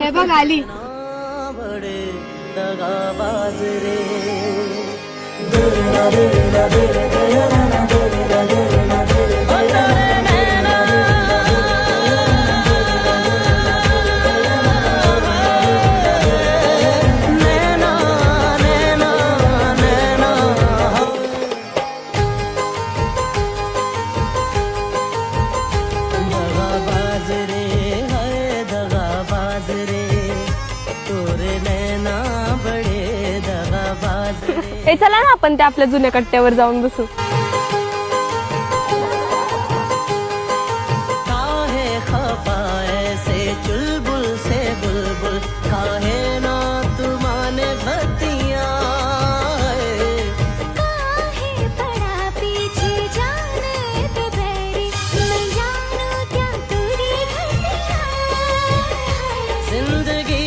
हे बघ आली. बड़े दगाबाज रे दगाबाज रे हाय दगाबाज रे तोरे नैना बड़े दगाबाज रे हे चला ना आपण त्या आपल्या जुन्या कट्ट्यावर जाऊन बसू. काहे खफा ऐसे चुलबुल से बुलबुल काहे ना तुमाने बतिया काहे पड़ा पीछे जाने दे बैरी मैं जानू क्या तेरी घटिया जिंदगी